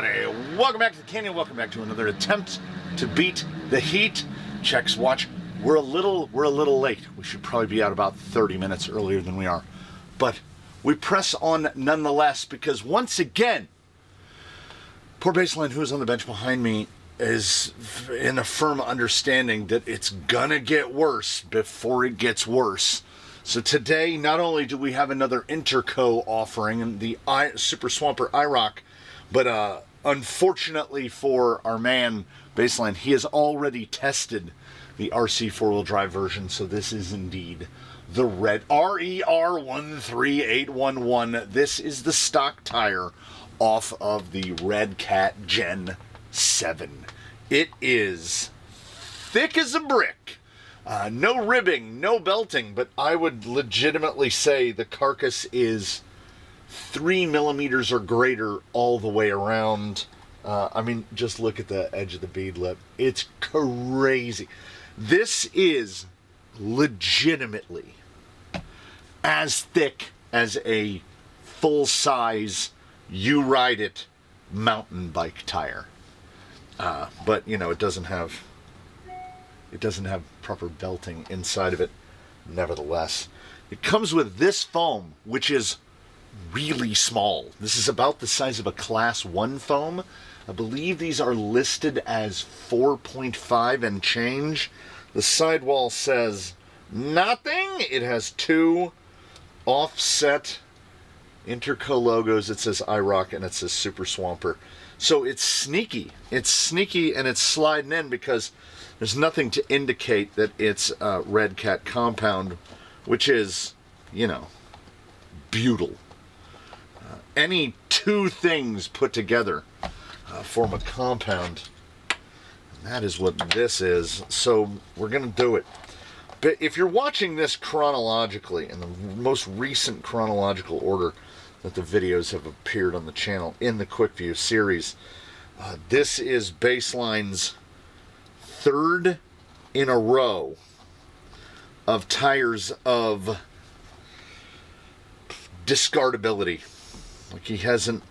everybody. Welcome back to the Canyon. Welcome back to another attempt to beat the heat. Checks watch. We're a little late. We should probably be out about 30 minutes earlier than we are. But we press on nonetheless because once again, poor Baseline, who's on the bench behind me, is in a firm understanding that it's gonna get worse before it gets worse. So today, not only do we have another Interco offering, the Super Swamper IROK, but unfortunately for our man, Baseline, he has already tested the RC four-wheel drive version, so this is indeed the RER13811. This is the stock tire off of the Redcat Gen7. It is thick as a brick. No ribbing, no belting, but I would legitimately say the carcass is 3 millimeters or greater all the way around. I mean, just look at the edge of the bead lip. It's crazy. This is legitimately as thick as a full-size, you ride it mountain bike tire. But, you know, it doesn't have proper belting inside of it, nevertheless. It comes with this foam, which is really small. This is about the size of a Class 1 foam. I believe these are listed as 4.5 and change. The sidewall says nothing. It has two offset Interco logos. It says IROK and it says Super Swamper. So it's sneaky. It's sneaky and it's sliding in because there's nothing to indicate that it's a Redcat compound, which is, you know, beautiful. Any two things put together form a compound. And that is what this is. So we're going to do it. But if you're watching this chronologically, in the most recent chronological order that the videos have appeared on the channel in the Quickview series, this is Baseline's third in a row of tires of discardability. Like he hasn't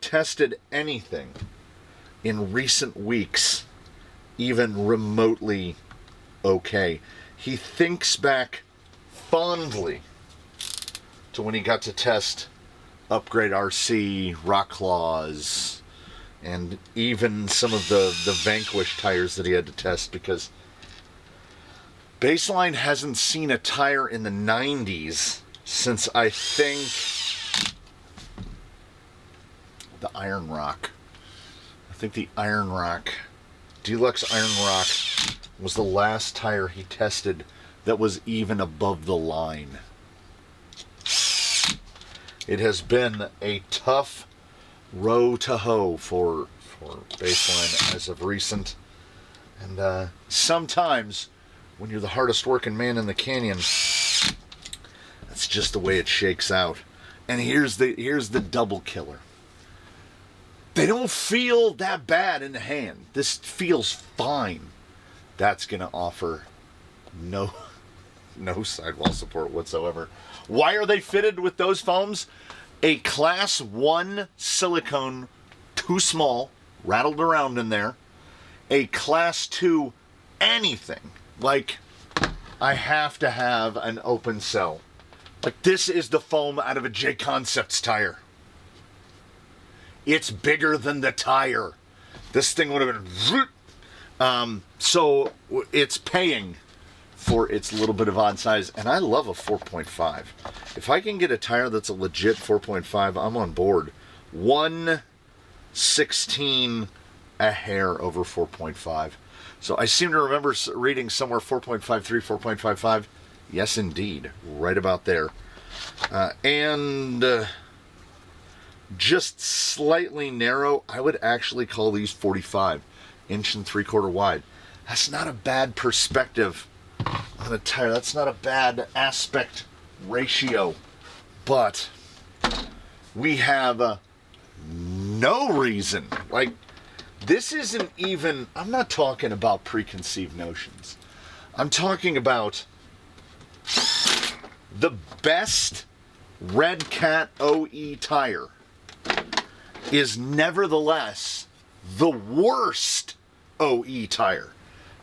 tested anything in recent weeks even remotely okay. He thinks back fondly to when he got to test Upgrade RC, Rock Claws, and even some of the Vanquish tires that he had to test, because Baseline hasn't seen a tire in the 90s since, I think, the Iron Rock. I think the Iron Rock, Deluxe Iron Rock, was the last tire he tested that was even above the line. It has been a tough row to hoe for Baseline as of recent. And sometimes, when you're the hardest working man in the canyon, that's just the way it shakes out. And here's the double killer. They don't feel that bad in the hand. This feels fine. That's going to offer no sidewall support whatsoever. Why are they fitted with those foams? A Class 1 silicone, too small, rattled around in there. A Class 2 anything. Like, I have to have an open cell. Like, this is the foam out of a J Concepts tire. It's bigger than the tire. This thing would have been... so it's paying for its little bit of odd size. And I love a 4.5. If I can get a tire that's a legit 4.5, I'm on board. 1/16 a hair over 4.5. So I seem to remember reading somewhere 4.53, 4.55. Yes, indeed. Right about there. And just slightly narrow. I would actually call these 45 inch and 3/4 wide. That's not a bad perspective on a tire. That's not a bad aspect ratio. But we have no reason. Like, this isn't even... I'm not talking about preconceived notions. I'm talking about the best Redcat OE tire is nevertheless the worst OE tire.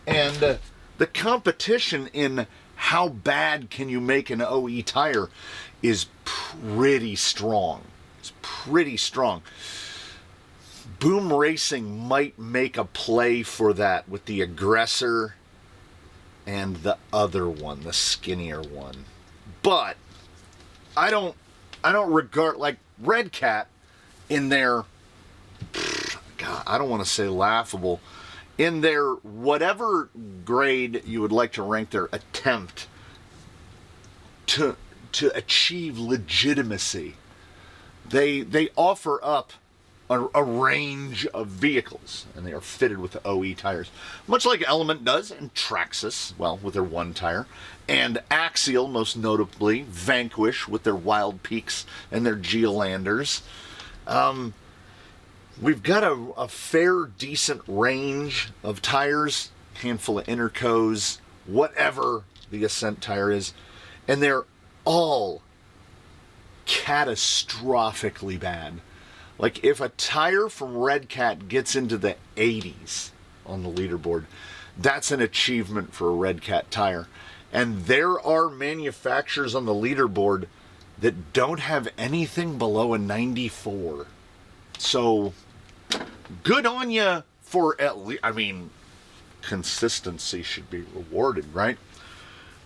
And the competition in how bad can you make an OE tire is pretty strong. It's pretty strong. Boom Racing might make a play for that with the Aggressor and the other one, the skinnier one. But I don't regard, like, Redcat in their, God, I don't want to say laughable, in their whatever grade you would like to rank their attempt to achieve legitimacy, they offer up a range of vehicles, and they are fitted with the OE tires, much like Element does, and Traxxas, well, with their one tire, and Axial, most notably, Vanquish with their Wild Peaks and their Geolanders. We've got a fair, decent range of tires, handful of Intercos, whatever the Ascent tire is, and they're all catastrophically bad. Like, if a tire from Redcat gets into the 80s on the leaderboard, that's an achievement for a Redcat tire. And there are manufacturers on the leaderboard that don't have anything below a 94. So, good on you for at least, I mean, consistency should be rewarded, right?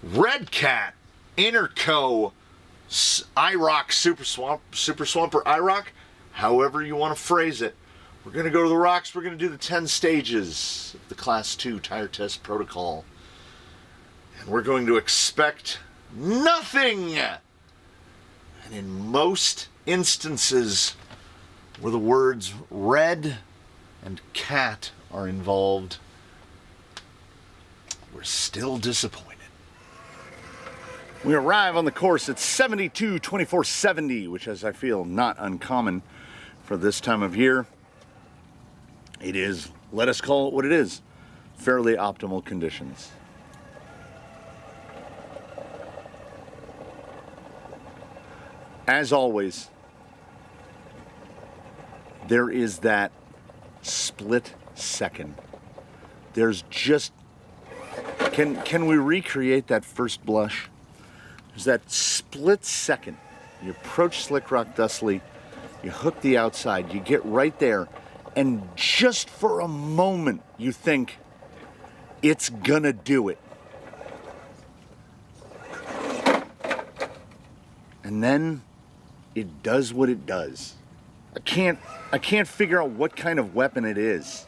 Redcat Interco IROK Super Swamper IROK, however you want to phrase it. We're going to go to the rocks. We're going to do the 10 stages of the Class 2 tire test protocol. And we're going to expect nothing. And in most instances where the words red and cat are involved, we're still disappointed. We arrive on the course at 72-24-70, which, as I feel, not uncommon for this time of year. It is, let us call it what it is, fairly optimal conditions. As always, there is that split second. There's just, can we recreate that first blush? There's that split second. You approach Slick Rock Dustly, you hook the outside, you get right there, and just for a moment you think it's gonna do it. And then it does what it does. I can't figure out what kind of weapon it is.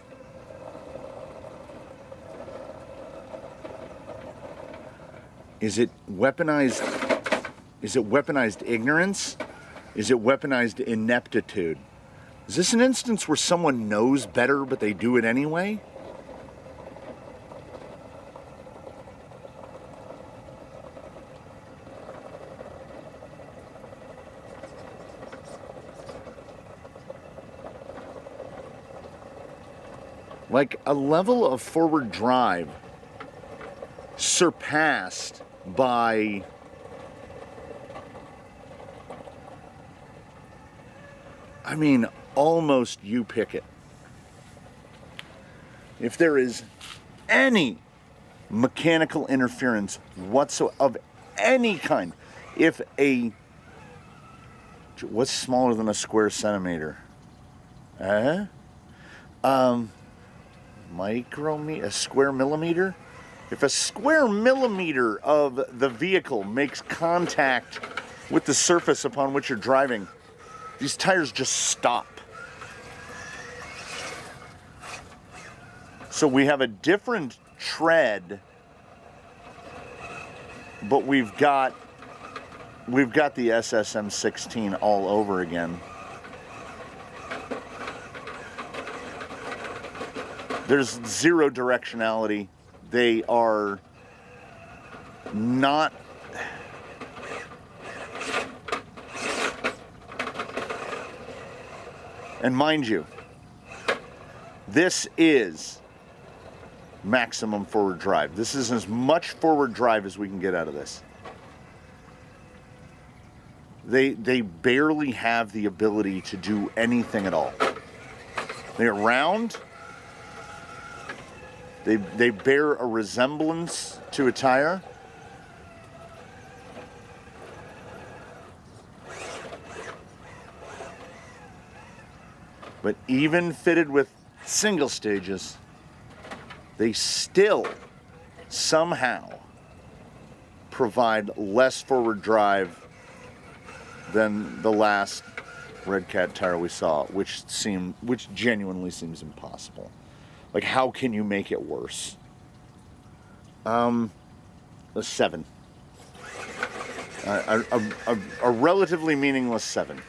Is it weaponized? Is it weaponized ignorance? Is it weaponized ineptitude? Is this an instance where someone knows better but they do it anyway? Like a level of forward drive surpassed by almost you pick it. If there is any mechanical interference whatsoever of any kind, if what's smaller than a square centimeter? A square millimeter? If a square millimeter of the vehicle makes contact with the surface upon which you're driving, these tires just stop. So we have a different tread, but we've got the SSM 16 all over again. There's zero directionality. They are not. And mind you, this is maximum forward drive. This is as much forward drive as we can get out of this. They barely have the ability to do anything at all. They're round. They bear a resemblance to a tire. But even fitted with single stages, they still somehow provide less forward drive than the last Redcat tire we saw, which genuinely seems impossible. Like, how can you make it worse? A 7. A relatively meaningless 7.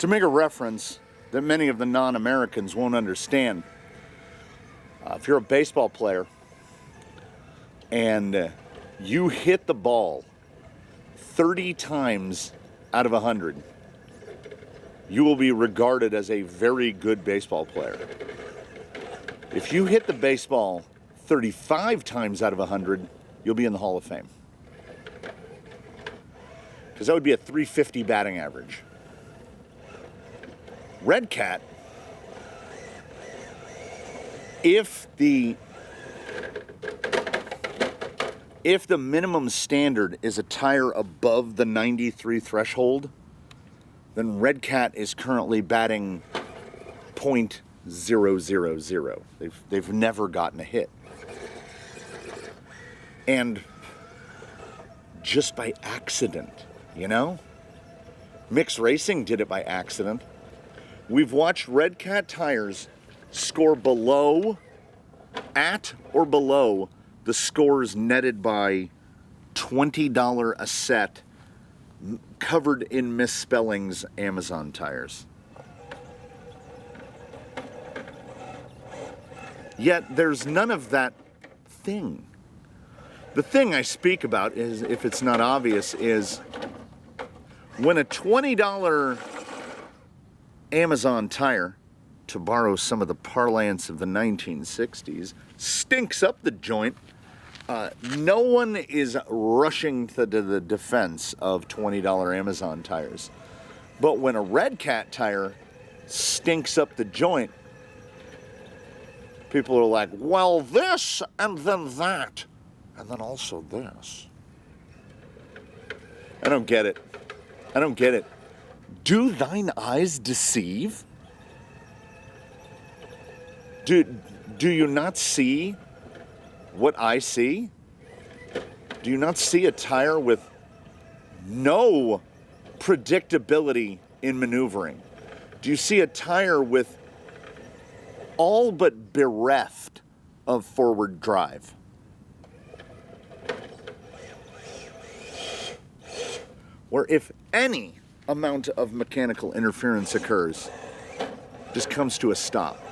To make a reference that many of the non-Americans won't understand, if you're a baseball player and you hit the ball 30 times out of 100, you will be regarded as a very good baseball player. If you hit the baseball 35 times out of 100, you'll be in the Hall of Fame. Because that would be a 350 batting average. Redcat, if the minimum standard is a tire above the 93 threshold, then Redcat is currently batting .000. They've never gotten a hit. And just by accident, you know? Mixed Racing did it by accident. We've watched Redcat tires score at or below the scores netted by $20 a set, covered in misspellings Amazon tires. Yet there's none of that thing. The thing I speak about is, if it's not obvious, is when a $20 Amazon tire, to borrow some of the parlance of the 1960s, stinks up the joint, no one is rushing to the defense of $20 Amazon tires. But when a Redcat tire stinks up the joint, people are like, well, this, and then that, and then also this. I don't get it. I don't get it. Do thine eyes deceive? Do you not see what I see? Do you not see a tire with no predictability in maneuvering? Do you see a tire with all but bereft of forward drive? Where if any amount of mechanical interference occurs, just comes to a stop.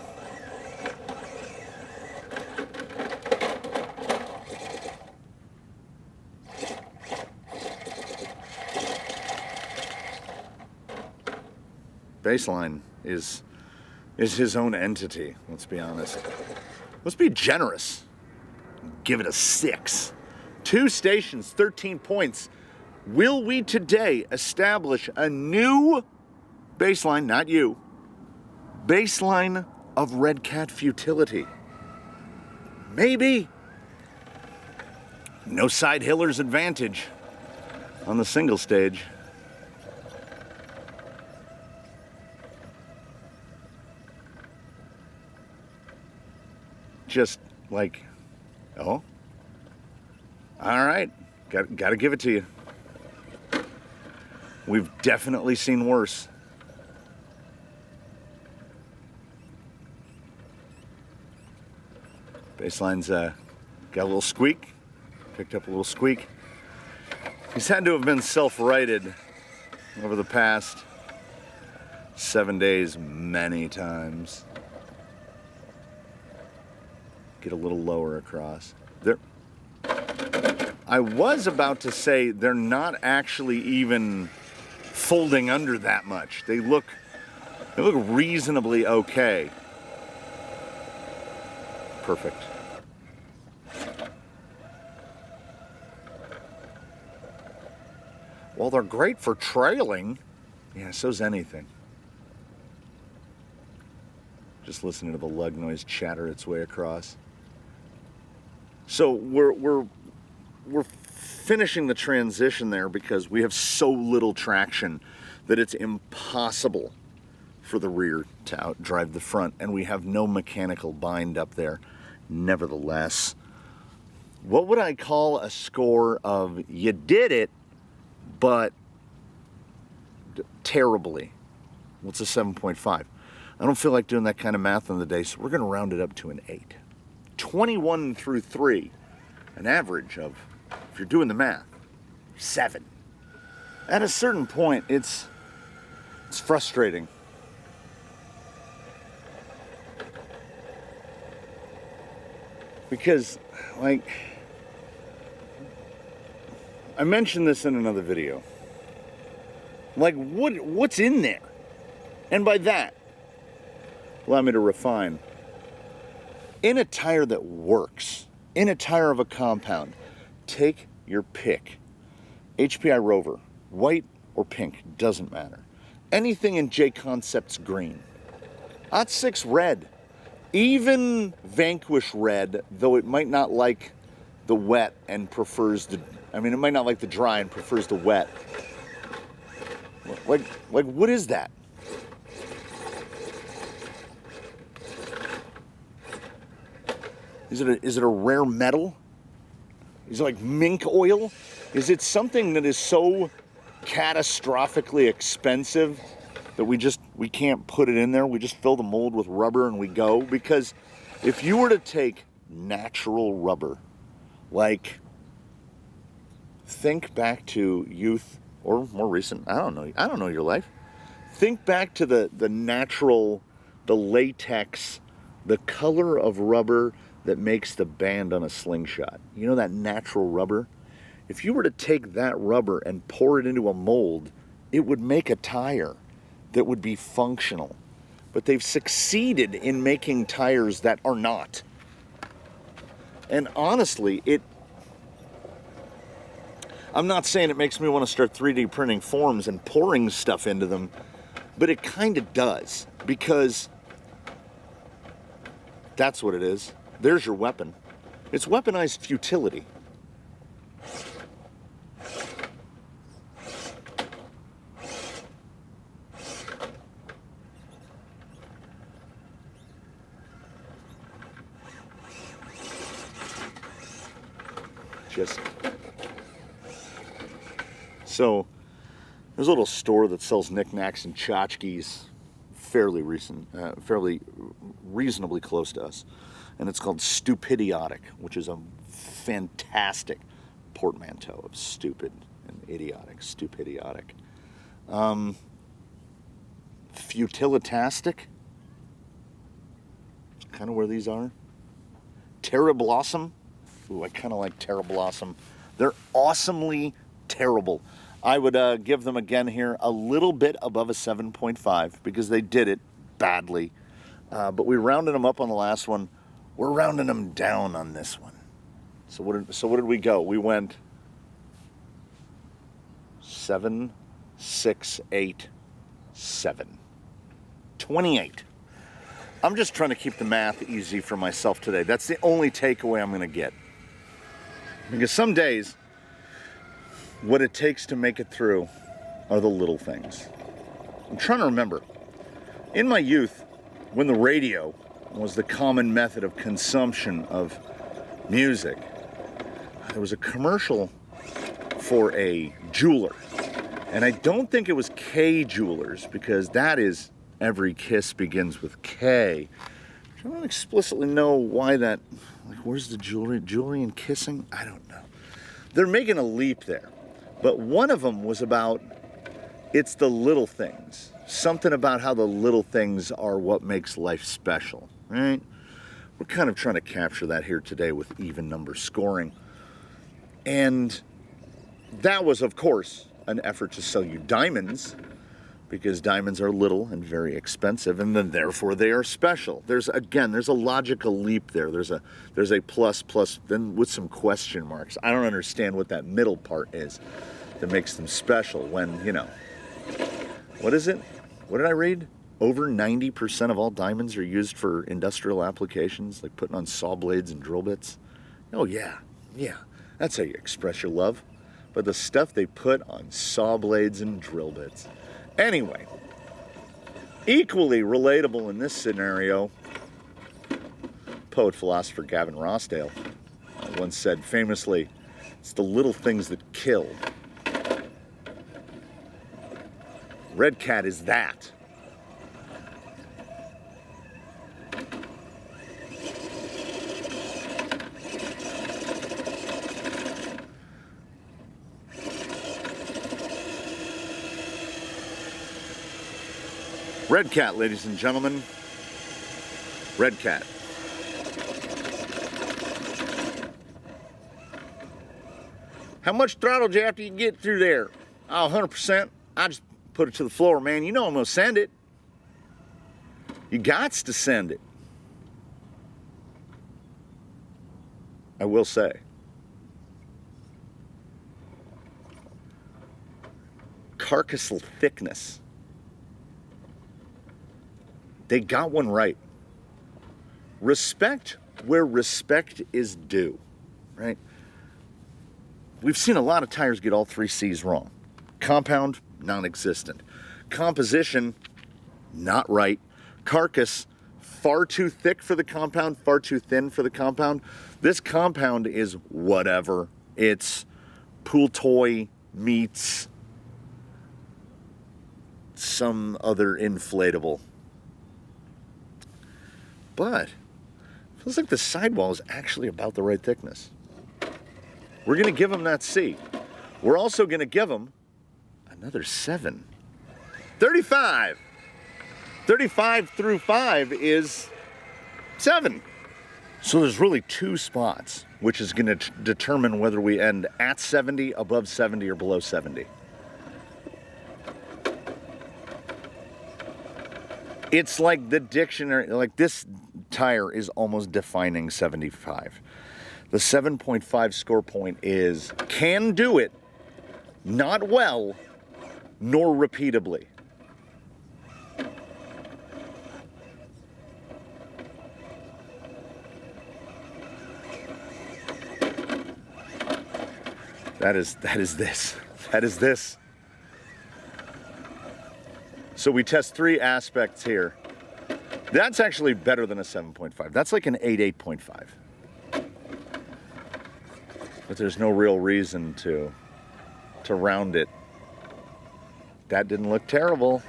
Baseline is his own entity, let's be honest. Let's be generous. Give it a 6. 2 stations, 13 points. Will we today establish a new baseline, not you, baseline of Redcat futility? Maybe. No Sidehiller's advantage on the single stage. Just like, oh, all right, got to give it to you. We've definitely seen worse. Baseline's got a little squeak, picked up a little squeak. He's had to have been self-righted over the past 7 days many times. Get a little lower across. There. I was about to say they're not actually even folding under that much. They look reasonably okay. Perfect. Well, they're great for trailing. Yeah, so's anything. Just listening to the lug noise chatter its way across. So we're finishing the transition there because we have so little traction that it's impossible for the rear to outdrive the front, and we have no mechanical bind up there. Nevertheless, what would I call a score of you did it, but terribly? What's a 7.5? I don't feel like doing that kind of math on the day, so we're going to round it up to an 8. 21 through 3, an average of, if you're doing the math, 7. At a certain point, it's frustrating. Because, like, I mentioned this in another video. Like, what's in there? And by that, allow me to refine. In a tire that works, in a tire of a compound, take your pick. HPI Rover, white or pink, doesn't matter. Anything in J Concepts green. Ot 6 red. Even Vanquish red, though it might not like the wet and prefers the, it might not like the dry and prefers the wet. Like what is that? Is it a rare metal? Is it like mink oil? Is it something that is so catastrophically expensive that we can't put it in there? We just fill the mold with rubber and we go? Because if you were to take natural rubber, like, think back to youth or more recent, I don't know your life. Think back to the natural, the latex, the color of rubber that makes the band on a slingshot. You know, that natural rubber? If you were to take that rubber and pour it into a mold, it would make a tire that would be functional. But they've succeeded in making tires that are not. And honestly, I'm not saying it makes me want to start 3D printing forms and pouring stuff into them, but it kind of does, because that's what it is. There's your weapon. It's weaponized futility. So, there's a little store that sells knickknacks and tchotchkes, fairly reasonably close to us, and it's called Stupidiotic, which is a fantastic portmanteau of stupid and idiotic. Stupidiotic. Futilitastic. Kind of where these are. Terrablossom. Ooh, I kind of like Terrablossom. They're awesomely terrible. I would give them again here a little bit above a 7.5 because they did it badly. But we rounded them up on the last one. We're rounding them down on this one. So what did we go? We went 7, 6, 8, 7. 28. I'm just trying to keep the math easy for myself today. That's the only takeaway I'm going to get. Because some days, what it takes to make it through are the little things. I'm trying to remember. In my youth, when the radio was the common method of consumption of music, there was a commercial for a jeweler. And I don't think it was K Jewelers, because that is Every Kiss Begins with K. I don't explicitly know why that, like, where's the jewelry and kissing? I don't know. They're making a leap there. But one of them was about, it's the little things. Something about how the little things are what makes life special, right? We're kind of trying to capture that here today with even number scoring. And that was, of course, an effort to sell you diamonds, because diamonds are little and very expensive, and then therefore they are special. There's a logical leap there. There's a plus, then with some question marks. I don't understand what that middle part is. that makes them special when, you know, what is it? What did I read? Over 90% of all diamonds are used for industrial applications, like putting on saw blades and drill bits. Oh yeah, that's how you express your love. But the stuff they put on saw blades and drill bits. Anyway, equally relatable in this scenario, poet-philosopher Gavin Rossdale once said famously, it's the little things that kill. Redcat is that. Redcat, ladies and gentlemen. Redcat. How much throttle do you have to get through there? Oh, 100%. I just put it to the floor, man. You know I'm going to send it. You gots to send it. I will say. Carcassal thickness. They got one right. Respect where respect is due, right? We've seen a lot of tires get all 3 C's wrong. Compound, non-existent. Composition, not right. Carcass, far too thick for the compound, far too thin for the compound. This compound is whatever. It's pool toy meets some other inflatable. But it feels like the sidewall is actually about the right thickness. We're going to give them that C. We're also going to give them another 7. 35. 35 through 5 is 7. So there's really 2 spots, which is going to determine whether we end at 70, above 70, or below 70. It's like the dictionary, like this tire is almost defining 75. The 7.5 score point is can do it, not well, nor repeatably. That is this. So we test 3 aspects here. That's actually better than a 7.5. That's like an 8, 8.5. But there's no real reason to round it. That didn't look terrible.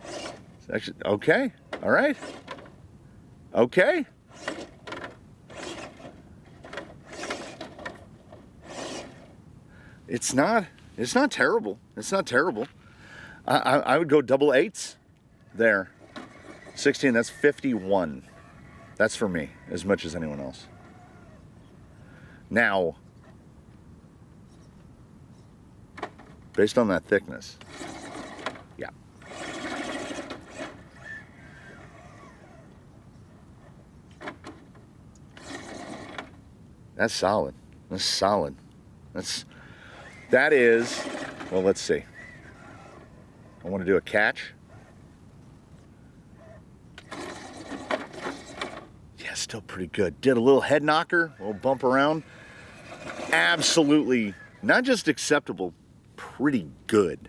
It's actually okay. All right. Okay. It's not terrible. It's not terrible. I would go double 8s there. 16, that's 51. That's for me, as much as anyone else. Now, based on that thickness, yeah. That's solid. That's solid. That is, well, let's see. I want to do a catch. Yeah, still pretty good. Did a little head knocker, a little bump around. Absolutely, not just acceptable, pretty good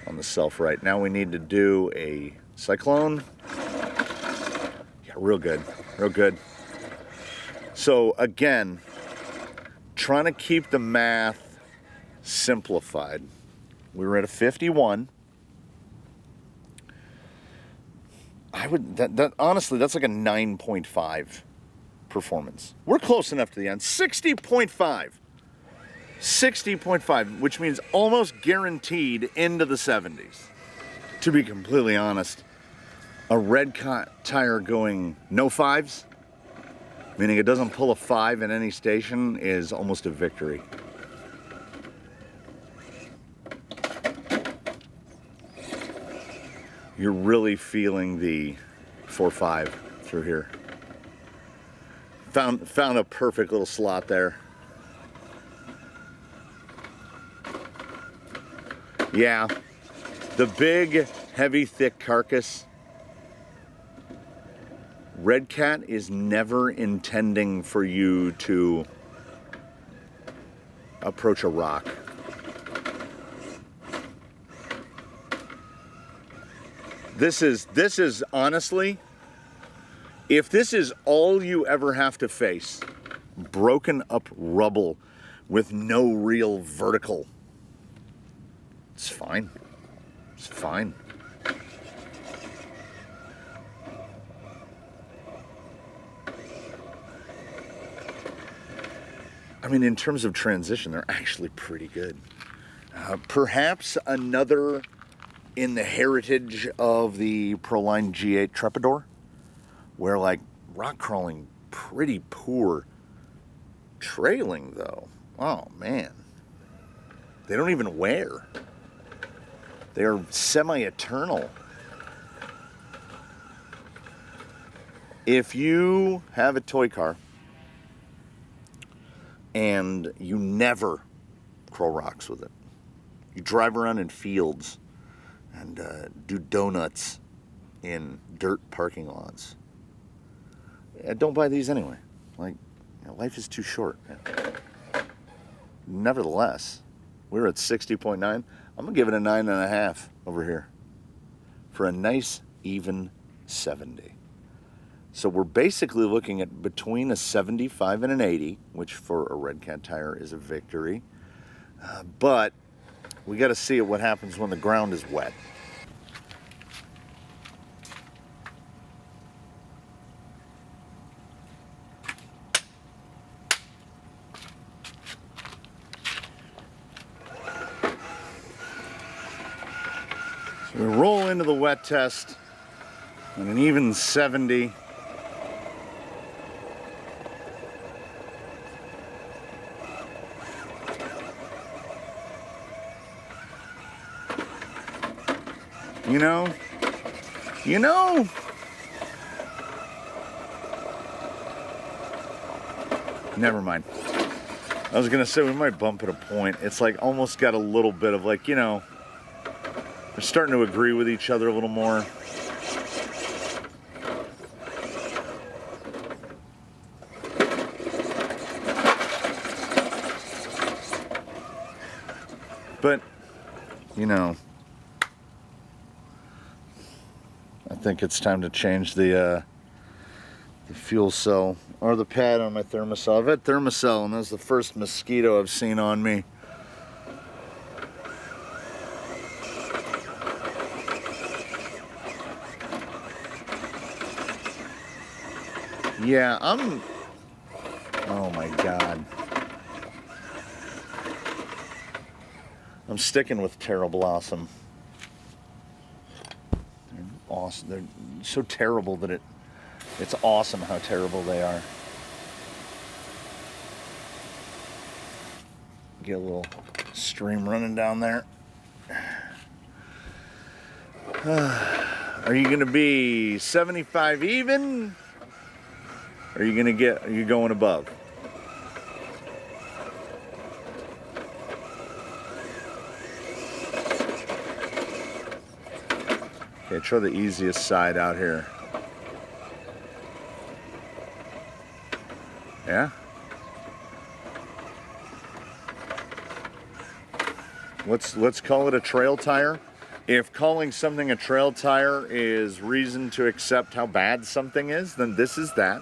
on the self-right. Now we need to do a cyclone. Yeah, real good, real good. So again, trying to keep the math simplified. We were at a 51. I would that honestly, that's like a 9.5 performance. We're close enough to the end. 60.5. 60.5, which means almost guaranteed into the 70s. To be completely honest, a Redcat tire going no 5s, meaning it doesn't pull a 5 in any station, is almost a victory. You're really feeling the 4.5 through here. Found a perfect little slot there. Yeah, the big, heavy, thick carcass, Redcat is never intending for you to approach a rock. This is honestly, if this is all you ever have to face, broken up rubble with no real vertical, it's fine. It's fine. I mean, in terms of transition, they're actually pretty good. Perhaps another in the heritage of the Proline G8 Trepador, where like rock crawling, pretty poor. Trailing though, oh man. They don't even wear. They're semi-eternal. If you have a toy car and you never crawl rocks with it, you drive around in fields and do donuts in dirt parking lots, don't buy these anyway. Like, you know, life is too short. Nevertheless, we're at 60.9. I'm gonna give it a 9.5 over here for a nice even 70. So we're basically looking at between a 75 and an 80, which for a Redcat tire is a victory. But we got to see what happens when the ground is wet. So we roll into the wet test on an even 70. You know, never mind. I was gonna say we might bump at a point. It's like almost got a little bit of like, you know, we're starting to agree with each other a little more. But, you know, I think it's time to change the fuel cell or the pad on my thermocell. I've had thermocell and that's the first mosquito I've seen on me. Yeah, oh my God. I'm sticking with Terra Blossom. They're awesome. They're so terrible that it's awesome how terrible they are. Get a little stream running down there. Are you gonna be 75 even? Or are you going above? Okay, try the easiest side out here. Yeah? Let's call it a trail tire. If calling something a trail tire is reason to accept how bad something is, then this is that.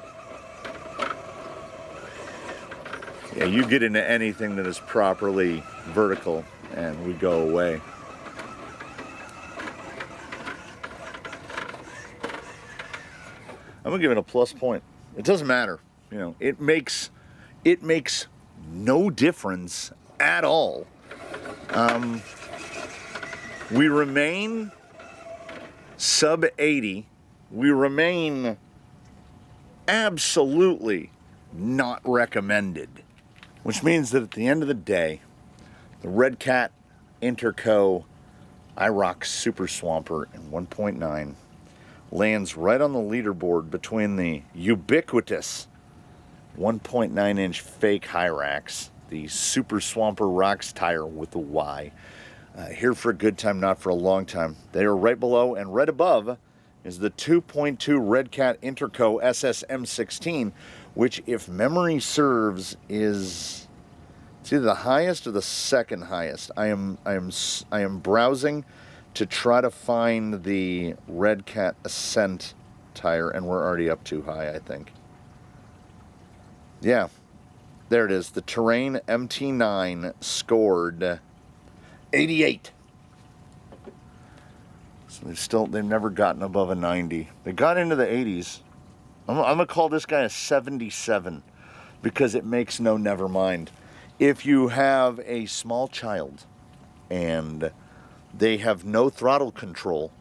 Yeah, you get into anything that is properly vertical and we go away. I'm gonna give it a plus point. It doesn't matter, you know. It makes no difference at all. We remain sub 80. We remain absolutely not recommended, which means that at the end of the day, the Redcat Interco IROK Super Swamper in 1.9 lands right on the leaderboard between the ubiquitous 1.9-inch fake Hyrax, the Super Swamper Rocks tire with the Y. Here for a good time, not for a long time. They are right below, and right above is the 2.2 Redcat Interco SSM16, which, if memory serves, is it's either the highest or the second highest. I am browsing to try to find the Redcat Ascent tire, and we're already up too high, I think. Yeah, there it is. The Terrain MT9 scored 88. So they've never gotten above a 90. They got into the 80s. I'm gonna call this guy a 77 because it makes no never mind. If you have a small child and they have no throttle control,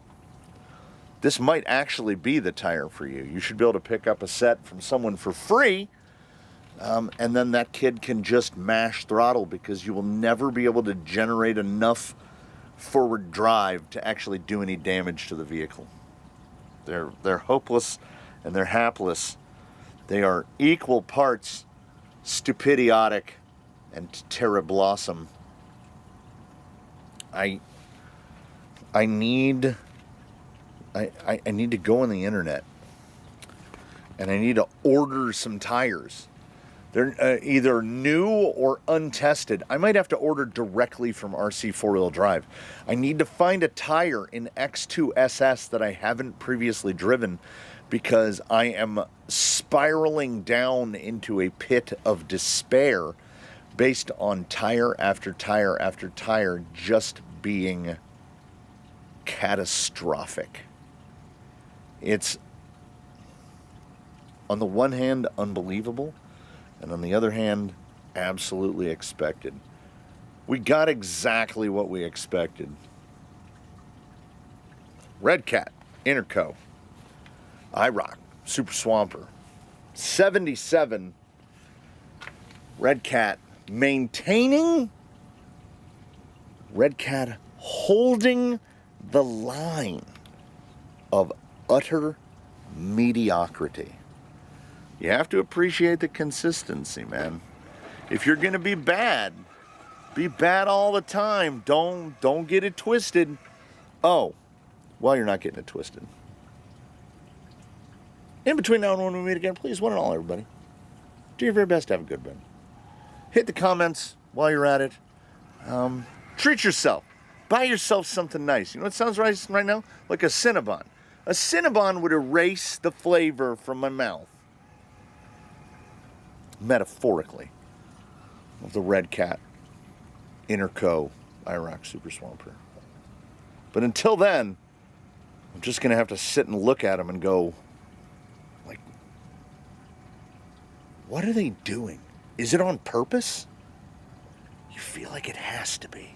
this might actually be the tire for you. You should be able to pick up a set from someone for free, and then that kid can just mash throttle because you will never be able to generate enough forward drive to actually do any damage to the vehicle. They're hopeless and they're hapless. They are equal parts stupidiotic and terrablossom. I need to go on the internet and I need to order some tires. They're either new or untested. I might have to order directly from RC 4-wheel drive. I need to find a tire in X2 SS that I haven't previously driven because I am spiraling down into a pit of despair based on tire after tire after tire just being catastrophic. It's, on the one hand, unbelievable, and on the other hand, absolutely expected. We got exactly what we expected. Redcat Interco IROK Super Swamper 77. Redcat maintaining, Redcat holding the line of utter mediocrity. You have to appreciate the consistency, man. If you're gonna be bad all the time. Don't get it twisted. Oh, well, you're not getting it twisted. In between now and when we meet again, please, one and all, everybody, do your very best to have a good one. Hit the comments while you're at it. Treat yourself. Buy yourself something nice. You know what sounds right now? Like a Cinnabon. A Cinnabon would erase the flavor from my mouth, metaphorically, of the Redcat Interco IROK Super Swamper. But until then, I'm just going to have to sit and look at them and go, like, what are they doing? Is it on purpose? You feel like it has to be.